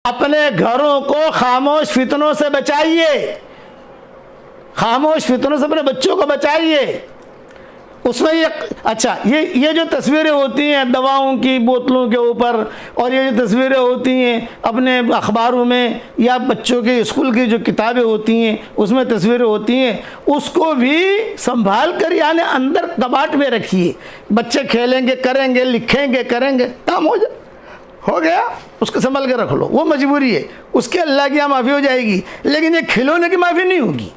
अपने घरों को खामोश फितनों से बचाइए, खामोश फितनों से अपने बच्चों को बचाइए। उसमें ये जो तस्वीरें होती हैं दवाओं की बोतलों के ऊपर, और ये जो तस्वीरें होती हैं अपने अखबारों में या बच्चों के स्कूल की जो किताबें होती हैं उसमें तस्वीरें होती हैं, उसको भी संभाल कर यानी अंदर कबाट में रखिए। बच्चे खेलेंगे, करेंगे, लिखेंगे, करेंगे, काम हो गया, उसको संभाल कर रख लो। वो मजबूरी है, उसके अल्लाह की यहाँ माफ़ी हो जाएगी, लेकिन ये खिलौने की माफ़ी नहीं होगी।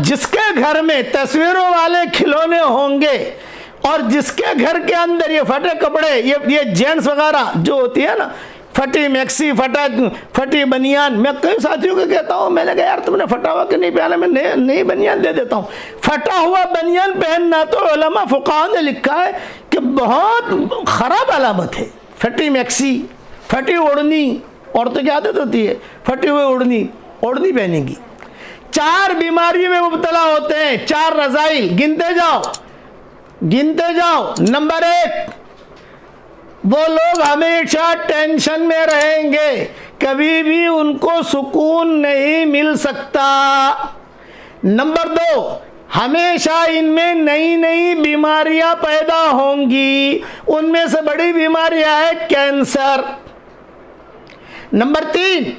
जिसके घर में तस्वीरों वाले खिलौने होंगे और जिसके घर के अंदर ये फटे कपड़े, ये जेंट्स वगैरह जो होती है ना, फटी मैक्सी, फटी बनियान, मैं कई साथियों को कहता हूँ, मैंने कहा यार तुमने फटा हुआ कि नहीं पहना, मैं नई बनियान दे देता हूँ। फटा हुआ बनियान पहनना तो उलमा फुक़हा ने लिखा है कि बहुत ख़राब अलामत है। फटी मैक्सी, फटी ओढ़नी, औरतों की आदत होती है फटी हुई ओढ़नी पहनेंगी। 4 बीमारियों में मुब्तला होते हैं, 4 रज़ाइल, गिनते जाओ। नंबर 1, वो लोग हमेशा टेंशन में रहेंगे, कभी भी उनको सुकून नहीं मिल सकता। नंबर 2, हमेशा इनमें नई नई बीमारियां पैदा होंगी, उनमें से बड़ी बीमारियां है कैंसर। नंबर 3,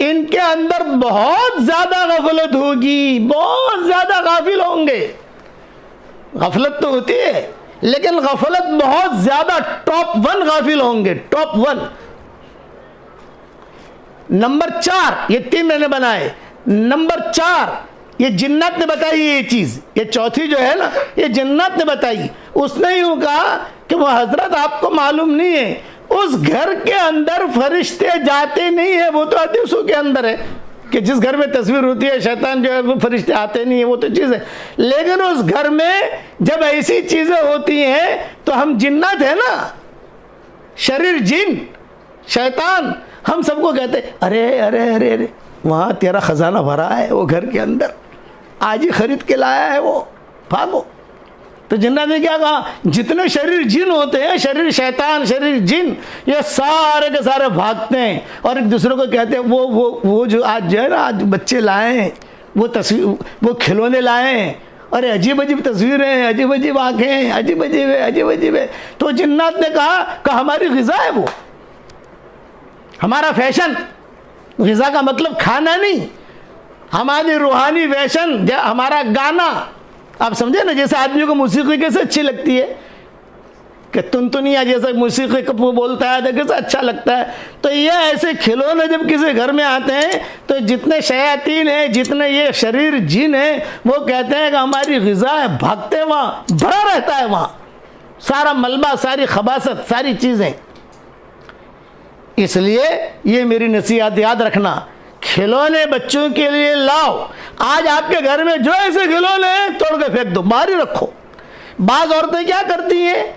इनके अंदर बहुत ज्यादा गफलत होगी, बहुत ज्यादा गाफिल होंगे। गफलत तो होती है लेकिन गफलत बहुत ज्यादा, टॉप 1 गाफिल होंगे, टॉप 1। नंबर 4, ये 3 मैंने बनाए। नंबर 4, ये जिन्नत ने बताई ये चीज, ये चौथी जो है ना, ये जिन्नत ने बताई। उसने यूं कहा कि वो हजरत आपको मालूम नहीं है, उस घर के अंदर फरिश्ते जाते नहीं है, वो तो हदीसों के अंदर है कि जिस घर में तस्वीर होती है शैतान जो है वो फरिश्ते आते नहीं है, वो तो चीज़ है। लेकिन उस घर में जब ऐसी चीज़ें होती हैं तो हम जिन्नत है ना, शरीर जिन शैतान, हम सबको कहते अरे अरे अरे अरे वहाँ तेरा खजाना भरा है, वो घर के अंदर आज ही खरीद के लाया है, वो भागो। तो जिन्नत ने क्या कहा, जितने शरीर जिन होते हैं, शरीर शैतान, शरीर जिन, ये सारे के सारे भागते हैं और एक दूसरे को कहते हैं वो जो आज जो है ना, आज बच्चे लाए हैं वो तस्वीर, वो खिलौने लाए हैं, अरे अजीब अजीब तस्वीरें हैं, अजीब अजीब आँखें, अजीब अजीब है। तो जिन्नत ने कहा हमारी ग़िज़ा है वो, हमारा फैशन। ग़िज़ा का मतलब खाना नहीं, हमारी रूहानी फैशन, हमारा गाना। आप समझे ना, जैसे आदमी को मौसीकी कैसे अच्छी लगती है कि तुनतुनिया जैसे मौसीकी को बोलता है तो कैसे अच्छा लगता है। तो ये ऐसे खिलौने जब किसी घर में आते हैं तो जितने शयातीन हैं, जितने ये शरीर जिन हैं, वो कहते हैं कि हमारी ग़िज़ा है, भागते वहाँ, भरा रहता है वहाँ सारा मलबा, सारी खबासत, सारी चीज़ें। इसलिए ये मेरी नसीहत याद रखना, खिलौने बच्चों के लिए लाओ। आज आपके घर में जो ऐसे खिलौने हैं तोड़ के फेंक दो, बाहर ही रखो। बाज़ औरतें क्या करती हैं,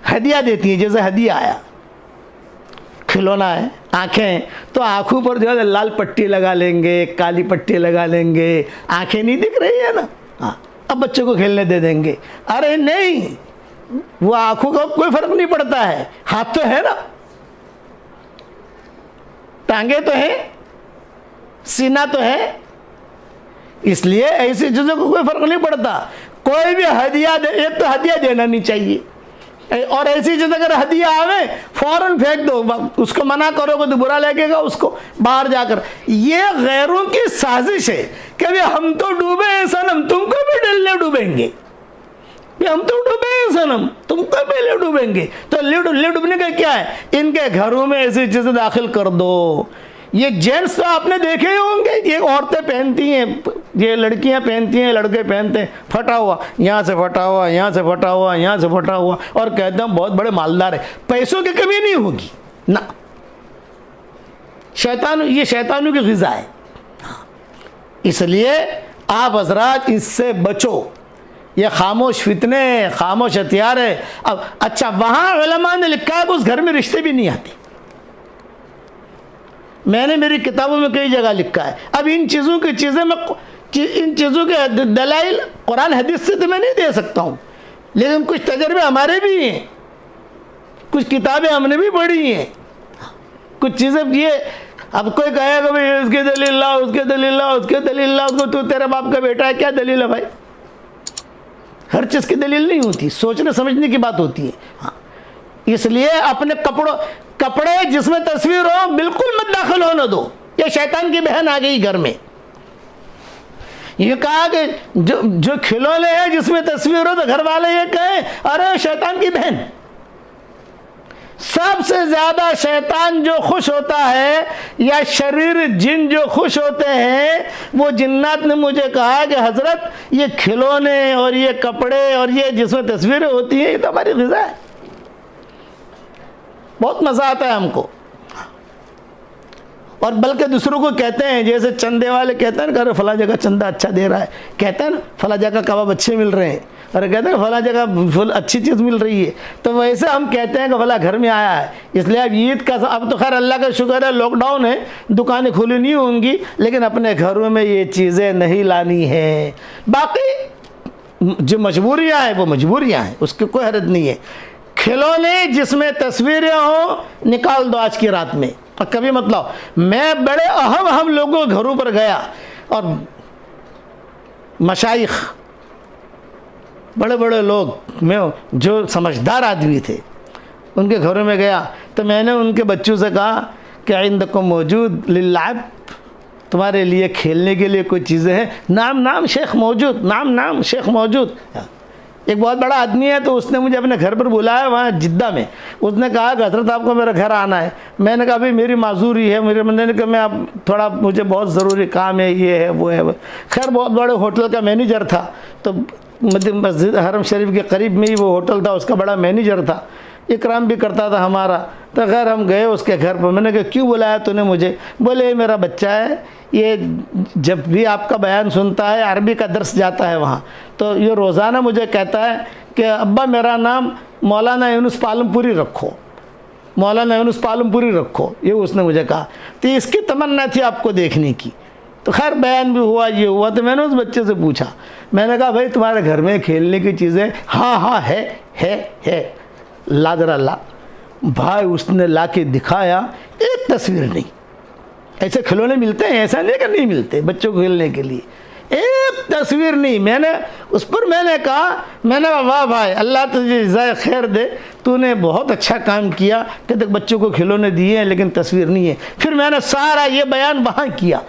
हदिया देती हैं। जैसे हदिया आया, खिलौना है, आँखें, तो आँखों पर जो है लाल पट्टी लगा लेंगे, काली पट्टी लगा लेंगे, आँखें नहीं दिख रही है ना, हाँ अब बच्चों को खेलने दे देंगे। अरे नहीं, वो आँखों का कोई फर्क नहीं पड़ता है, हाथ तो है ना, टांगे तो है, सीना तो है, इसलिए ऐसी चीज़ों को कोई फर्क नहीं पड़ता। कोई भी हदिया दे, एक तो हदिया देना नहीं चाहिए, और ऐसी चीज़ अगर हदिया आवे फौरन फेंक दो, उसको मना करोगे तो बुरा लगेगा उसको बाहर जाकर। ये गैरों की साजिश है कि भाई हम तो डूबे हैं सनम, तुमको भी डलने डूबेंगे, हम तो डूबे हैं सनम, तुमको पहले डूबेंगे। तो डूबने का क्या है, इनके घरों में ऐसी चीज़ें दाखिल कर दो। ये जेंट्स तो आपने देखे ही होंगे, ये औरतें पहनती हैं, ये लड़कियां पहनती हैं, लड़के पहनते हैं, फटा हुआ, यहाँ से फटा हुआ, यहाँ से फटा हुआ, यहाँ से फटा हुआ, और कहते हैं बहुत बड़े मालदार है। पैसों की कमी नहीं होगी ना, ये शैतानों की ग़िज़ा है। इसलिए आप हज़रात इससे बचो, ये खामोश फितने, खामोश हथियार है। अब अच्छा, वहाँ उलमा ने लिखा है कि उस घर में रिश्ते भी नहीं आते। मैंने मेरी किताबों में कई जगह लिखा है। अब इन चीज़ों की इन चीज़ों के दलाइल कुरान हदीस से तो मैं नहीं दे सकता हूँ, लेकिन कुछ तजर्बे हमारे भी हैं, कुछ किताबें हमने भी पढ़ी हैं। कुछ चीज़ें ये, अब कोई कहेगा भाई उसकी दलील लाओ, उसके दलील लाओ, उसके दलील लाओ, उसको तू तेरे बाप का बेटा है, क्या दलील है भाई? हर चीज़ की दलील नहीं होती, सोचने समझने की बात होती है। हाँ, इसलिए अपने कपड़े जिसमें तस्वीर हो बिल्कुल मत दाखिल होने दो। ये शैतान की बहन आ गई घर में। ये कहा कि जो खिलौने हैं जिसमें तस्वीर हो तो घर वाले ये कहें अरे शैतान की बहन। सबसे ज्यादा शैतान जो खुश होता है या शरीर जिन जो खुश होते हैं, वो जिन्नात ने मुझे कहा कि हजरत ये खिलौने और ये कपड़े और ये जिसमें तस्वीरें होती हैं ये तो हमारी ग़िज़ा है, बहुत मज़ा आता है हमको। और बल्कि दूसरों को कहते हैं, जैसे चंदे वाले कहते हैं अरे फला जगह चंदा अच्छा दे रहा है, कहते हैं ना फला जगह कबाब अच्छे मिल रहे हैं, अरे कहते हैं फला जगह फुल अच्छी चीज़ मिल रही है, तो वैसे हम कहते हैं कि फला घर में आया है। इसलिए अब ईद का, अब तो खैर अल्लाह का शुक्र है लॉकडाउन है, दुकानें खुली नहीं होंगी, लेकिन अपने घरों में ये चीज़ें नहीं लानी है। बाकी जो मजबूरियाँ हैं वो मजबूरियाँ हैं, उसकी कोई हरज नहीं है। खिलौने जिसमें तस्वीरें हों निकाल दो आज की रात में, और कभी मत लाओ। मैं बड़े अहम लोगों के घरों पर गया और मशाइख, बड़े बड़े लोग में जो समझदार आदमी थे उनके घरों में गया, तो मैंने उनके बच्चों से कहा कि इंदकुम मौजूद लिल्लाब, तुम्हारे लिए खेलने के लिए कोई चीज़ें हैं? नाम शेख मौजूद, नाम शेख मौजूद। एक बहुत बड़ा आदमी है, तो उसने मुझे अपने घर पर बुलाया वहाँ जिद्दा में। उसने कहा कि हज़रत आपको मेरे घर आना है। मैंने कहा भाई मेरी माजूरी है, मेरे मैंने कहा मैं आप थोड़ा, मुझे बहुत ज़रूरी काम है, ये है वो है। खैर बहुत बड़े होटल का मैनेजर था, तो मस्जिद हरम शरीफ के करीब में ही वो होटल था, उसका बड़ा मैनेजर था, इकराम भी करता था हमारा। तो खैर हम गए उसके घर पर। मैंने कहा क्यों बुलाया तूने मुझे? बोले मेरा बच्चा है, ये जब भी आपका बयान सुनता है, अरबी का दर्स जाता है वहाँ, तो ये रोज़ाना मुझे कहता है कि अब्बा मेरा नाम मौलाना यूनुस पालमपुरी रखो, मौलाना यूनुस पालमपुरी रखो, ये उसने मुझे कहा। तो इसकी तमन्ना थी आपको देखने की। तो खैर बयान भी हुआ, ये हुआ। तो मैंने उस बच्चे से पूछा, मैंने कहा भाई तुम्हारे घर में खेलने की चीज़ें? हाँ है। लाजरा ला भाई, उसने ला के दिखाया, एक तस्वीर नहीं। ऐसे खिलौने मिलते हैं, ऐसा नहीं कि नहीं मिलते बच्चों को खेलने के लिए, एक तस्वीर नहीं। मैंने उस पर कहा, मैंने वाह भाई अल्लाह तुझे जज़ाए खैर दे, तूने बहुत अच्छा काम किया कि तक बच्चों को खिलौने दिए हैं लेकिन तस्वीर नहीं है। फिर मैंने सारा ये बयान वहाँ किया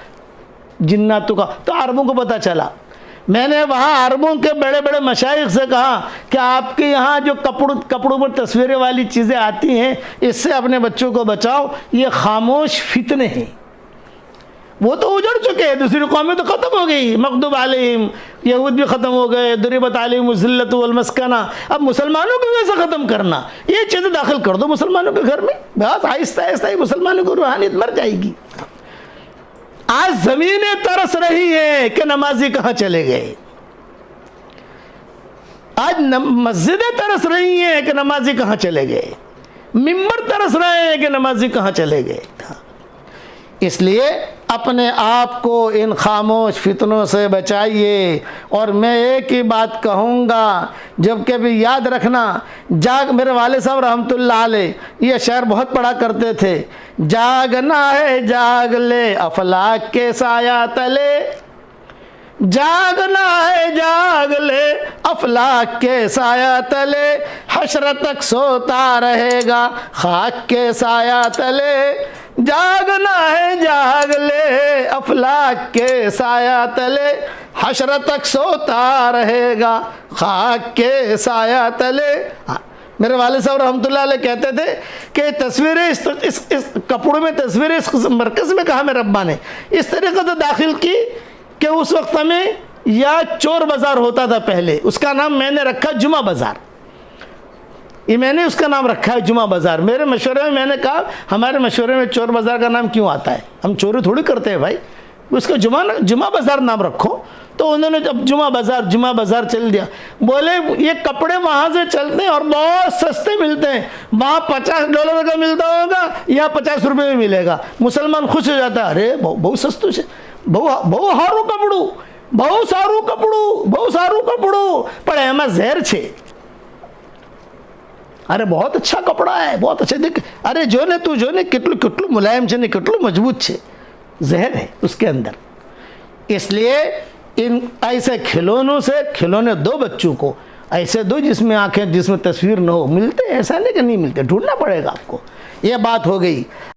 जिन्नातों का, तो अरबों को पता चला। मैंने वहाँ अरबों के बड़े बड़े मशाइख से कहा कि आपके यहाँ जो कपड़ों पर तस्वीरें वाली चीज़ें आती हैं, इससे अपने बच्चों को बचाओ, ये खामोश फितने हैं। वो तो उजड़ चुके हैं, दूसरी कौमें तो ख़त्म हो गई, मग़दूब अलैहिम, यहूद भी ख़त्म हो गए, दुरिबत अलैहिम ज़िल्लत वल मस्कना। अब मुसलमानों को कैसे ख़त्म करना? ये चीज़ें दाखिल कर दो मुसलमानों के घर में, बस आहिस्ता आहिस्ता ही मुसलमानों को रूहानियत मर जाएगी। आज ज़मीनें तरस रही हैं कि नमाजी कहाँ चले गए, आज मस्जिदें तरस रही हैं कि नमाजी कहाँ चले गए, मिंबर तरस रहे हैं कि नमाजी कहाँ चले गए। इसलिए अपने आप को इन खामोश फितनों से बचाइए। और मैं एक ही बात कहूँगा, जब कभी याद रखना, मेरे वाले साहब रहमतुल्लाह अलैह ये शेर बहुत पढ़ा करते थे, जागना है जाग ले अफलाक के साया तले, जागना है जाग ले अफलाक के साया तले, हश्र तक सोता रहेगा खाक के साया तले, जागना है जाग ले अफलाक के साया तले, हश्र तक सोता रहेगा खाक के साया तले। मेरे वाले साहब रहमतुल्लाह अलैह कहते थे कि तस्वीरें इस कपड़ों में तस्वीरें इस मरकज़ में कहा मेरे रब्बा ने इस तरीके से दाखिल की कि उस वक्त में या चोर बाज़ार होता था पहले, उसका नाम मैंने रखा जुमा बाज़ार। ये मैंने उसका नाम रखा है जुमा बाज़ार। मेरे मशवरे में मैंने कहा हमारे मशवरे में चोर बाज़ार का नाम क्यों आता है, हम चोरी थोड़ी करते हैं भाई, उसका जुमा बाज़ार नाम रखो। तो उन्होंने जब जुमा बाज़ार चल दिया, बोले ये कपड़े वहाँ से चलते हैं और बहुत सस्ते मिलते हैं, वहाँ $50 का मिलता होगा, यहाँ 50 रुपये में मिलेगा। मुसलमान खुश हो जाता है, अरे बहुत सस्तु है, बहु सारू कपड़ू, પણ એમાં ઝેર છે। अरे बहुत अच्छा कपड़ा है, बहुत अच्छा, देख अरे जो ने कितलू मुलायम छे ने कितलू मजबूत छे, जहर है उसके अंदर। इसलिए इन ऐसे खिलौने दो बच्चों को, ऐसे दो जिसमें आंखें, जिसमें तस्वीर न हो। मिलते ऐसा नहीं कि नहीं मिलते, ढूंढना पड़ेगा आपको। ये बात हो गई।